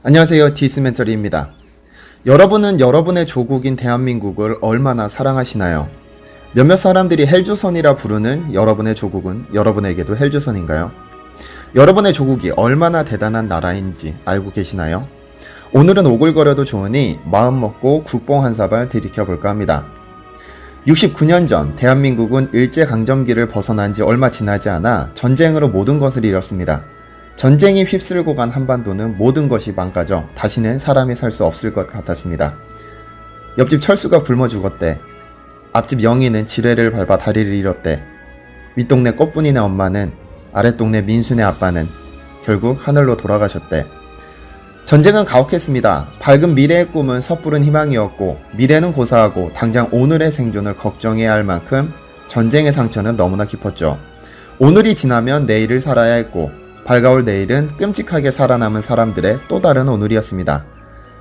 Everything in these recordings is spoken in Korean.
안녕하세요. 디스멘터리입니다. 여러분은 여러분의 조국인 대한민국을 얼마나 사랑하시나요? 몇몇 사람들이 헬조선이라 부르는 여러분의 조국은 여러분에게도 헬조선인가요? 여러분의 조국이 얼마나 대단한 나라인지 알고 계시나요? 오늘은 오글거려도 좋으니 마음 먹고 국뽕 한 사발 들이켜볼까 합니다. 69년 전 대한민국은 일제강점기를 벗어난 지 얼마 지나지 않아 전쟁으로 모든 것을 잃었습니다. 전쟁이 휩쓸고 간 한반도는 모든 것이 망가져 다시는 사람이 살 수 없을 것 같았습니다. 옆집 철수가 굶어 죽었대. 앞집 영희는 지뢰를 밟아 다리를 잃었대. 윗동네 꽃분이네 엄마는, 아랫동네 민수네 아빠는 결국 하늘로 돌아가셨대. 전쟁은 가혹했습니다. 밝은 미래의 꿈은 섣부른 희망이었고 미래는 고사하고 당장 오늘의 생존을 걱정해야 할 만큼 전쟁의 상처는 너무나 깊었죠. 오늘이 지나면 내일을 살아야 했고 밝아올 내일은 끔찍하게 살아남은 사람들의 또 다른 오늘이었습니다.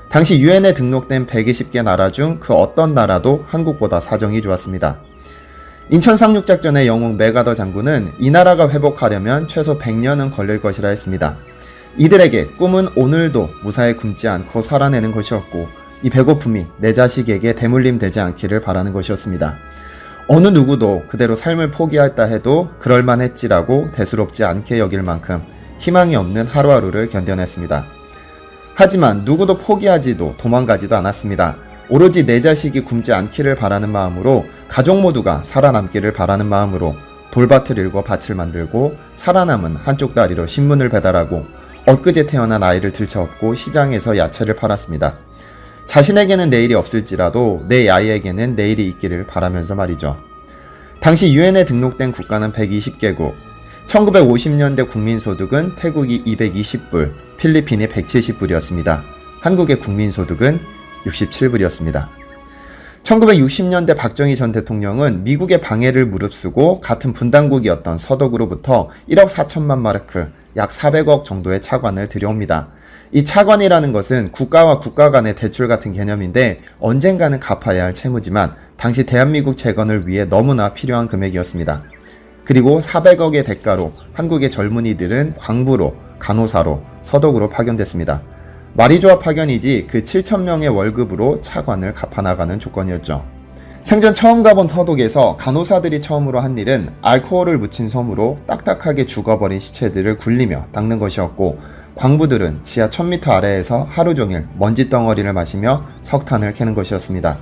당시 유엔에 등록된 120개 나라 중 그 어떤 나라도 한국보다 사정이 좋았습니다. 인천 상륙작전의 영웅 메가더 장군은 이 나라가 회복하려면 최소 100년은 걸릴 것이라 했습니다. 이들에게 꿈은 오늘도 무사히 굶지 않고 살아내는 것이었고 이 배고픔이 내 자식에게 대물림 되지 않기를 바라는 것이었습니다. 어느 누구도 그대로 삶을 포기했다 해도 그럴만했지라고 대수롭지 않게 여길 만큼 희망이 없는 하루하루를 견뎌냈습니다. 하지만 누구도 포기하지도 도망가지도 않았습니다. 오로지 내 자식이 굶지 않기를 바라는 마음으로 가족 모두가 살아남기를 바라는 마음으로 돌밭을 일궈 밭을 만들고 살아남은 한쪽 다리로 신문을 배달하고 엊그제 태어난 아이를 들쳐업고 시장에서 야채를 팔았습니다. 자신에게는 내일이 없을지라도 내 아이에게는 내일이 있기를 바라면서 말이죠. 당시 유엔에 등록된 국가는 120개국, 1950년대 국민소득은 태국이 220불, 필리핀이 170불이었습니다. 한국의 국민소득은 67불이었습니다. 1960년대 박정희 전 대통령은 미국의 방해를 무릅쓰고 같은 분단국이었던 서독으로부터 1억 4천만 마르크, 약 400억 정도의 차관을 들여옵니다. 이 차관이라는 것은 국가와 국가 간의 대출 같은 개념인데 언젠가는 갚아야 할 채무지만 당시 대한민국 재건을 위해 너무나 필요한 금액이었습니다. 그리고 400억의 대가로 한국의 젊은이들은 광부로, 간호사로, 서독으로 파견됐습니다. 말이 좋아 파견이지 그 7,000명의 월급으로 차관을 갚아나가는 조건이었죠. 생전 처음 가본 서독에서 간호사들이 처음으로 한 일은 알코올을 묻힌 솜으로 딱딱하게 죽어버린 시체들을 굴리며 닦는 것이었고 광부들은 지하 1000m 아래에서 하루 종일 먼지 덩어리를 마시며 석탄을 캐는 것이었습니다.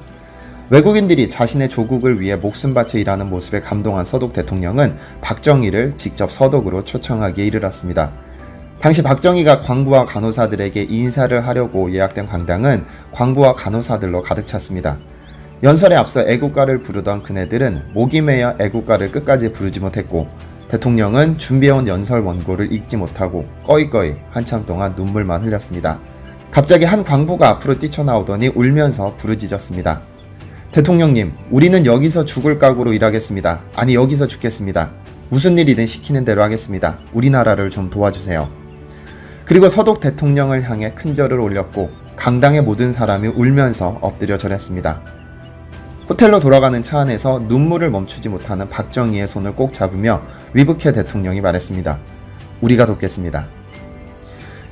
외국인들이 자신의 조국을 위해 목숨 바쳐 일하는 모습에 감동한 서독 대통령은 박정희를 직접 서독으로 초청하기에 이르렀습니다. 당시 박정희가 광부와 간호사들에게 인사를 하려고 예약된 광장은 광부와 간호사들로 가득 찼습니다. 연설에 앞서 애국가를 부르던 그네들은 목이 메여 애국가를 끝까지 부르지 못했고 대통령은 준비해온 연설 원고를 읽지 못하고 꺼이꺼이 한참 동안 눈물만 흘렸습니다. 갑자기 한 광부가 앞으로 뛰쳐나오더니 울면서 부르짖었습니다. 대통령님, 우리는 여기서 죽을 각오로 일하겠습니다. 아니 여기서 죽겠습니다. 무슨 일이든 시키는 대로 하겠습니다. 우리나라를 좀 도와주세요. 그리고 서독 대통령을 향해 큰 절을 올렸고 강당의 모든 사람이 울면서 엎드려 절했습니다. 호텔로 돌아가는 차 안에서 눈물을 멈추지 못하는 박정희의 손을 꼭 잡으며 위북해 대통령이 말했습니다. 우리가 돕겠습니다.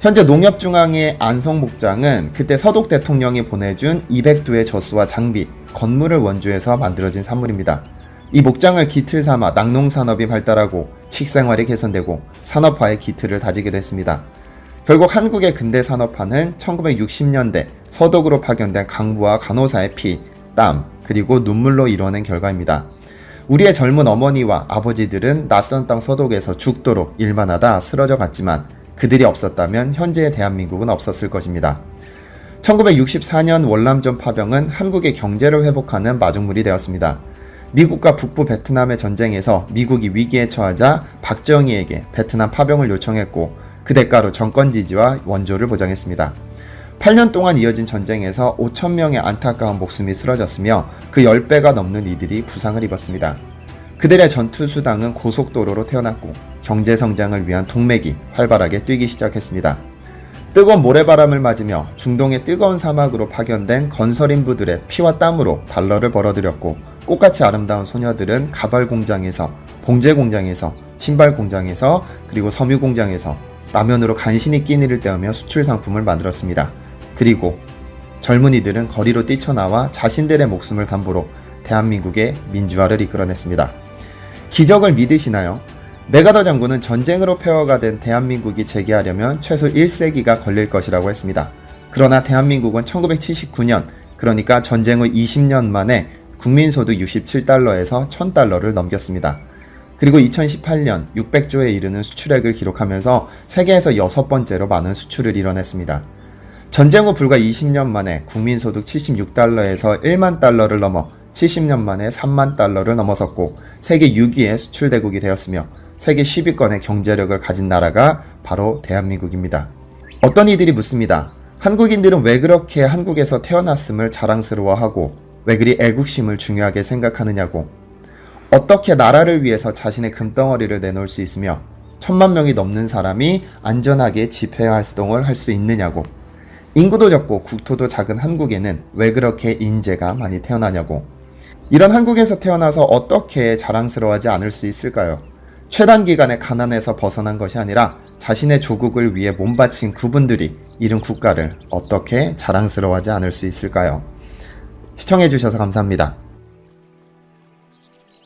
현재 농협중앙의 안성목장은 그때 서독 대통령이 보내준 200두의 젖소와 장비, 건물을 원주해서 만들어진 산물입니다. 이 목장을 기틀 삼아 낙농산업이 발달하고 식생활이 개선되고 산업화의 기틀을 다지게 됐습니다. 결국 한국의 근대 산업화는 1960년대 서독으로 파견된 강부와 간호사의 피, 땀, 그리고 눈물로 이뤄낸 결과입니다. 우리의 젊은 어머니와 아버지들은 낯선 땅 서독에서 죽도록 일만 하다 쓰러져 갔지만 그들이 없었다면 현재의 대한민국은 없었을 것입니다. 1964년 월남전 파병은 한국의 경제를 회복하는 마중물이 되었습니다. 미국과 북부 베트남의 전쟁에서 미국이 위기에 처하자 박정희에게 베트남 파병을 요청했고 그 대가로 정권 지지와 원조를 보장했습니다. 8년 동안 이어진 전쟁에서 5,000명의 안타까운 목숨이 쓰러졌으며 그 10배가 넘는 이들이 부상을 입었습니다. 그들의 전투수당은 고속도로로 태어났고 경제성장을 위한 동맥이 활발하게 뛰기 시작했습니다. 뜨거운 모래바람을 맞으며 중동의 뜨거운 사막으로 파견된 건설인부들의 피와 땀으로 달러를 벌어들였고 꽃같이 아름다운 소녀들은 가발 공장에서, 봉제 공장에서, 신발 공장에서, 그리고 섬유 공장에서 라면으로 간신히 끼니를 때우며 수출 상품을 만들었습니다. 그리고 젊은이들은 거리로 뛰쳐나와 자신들의 목숨을 담보로 대한민국의 민주화를 이끌어냈습니다. 기적을 믿으시나요? 메가더 장군은 전쟁으로 폐허가 된 대한민국이 재개하려면 최소 1세기가 걸릴 것이라고 했습니다. 그러나 대한민국은 1979년, 그러니까 전쟁 후 20년 만에 국민소득 67달러에서 1000달러를 넘겼습니다. 그리고 2018년 600조에 이르는 수출액을 기록하면서 세계에서 6번째로 많은 수출을 이뤄냈습니다. 전쟁 후 불과 20년 만에 국민소득 76달러에서 1만 달러를 넘어 70년 만에 3만 달러를 넘어섰고 세계 6위의 수출대국이 되었으며 세계 10위권의 경제력을 가진 나라가 바로 대한민국입니다. 어떤 이들이 묻습니다. 한국인들은 왜 그렇게 한국에서 태어났음을 자랑스러워하고 왜 그리 애국심을 중요하게 생각하느냐고, 어떻게 나라를 위해서 자신의 금덩어리를 내놓을 수 있으며 1000만 명이 넘는 사람이 안전하게 집회 활동을 할 수 있느냐고, 인구도 적고 국토도 작은 한국에는 왜 그렇게 인재가 많이 태어나냐고, 이런 한국에서 태어나서 어떻게 자랑스러워하지 않을 수 있을까요? 최단 기간의 가난에서 벗어난 것이 아니라 자신의 조국을 위해 몸바친 그분들이 이룬 국가를 어떻게 자랑스러워하지 않을 수 있을까요? 시청해주셔서 감사합니다.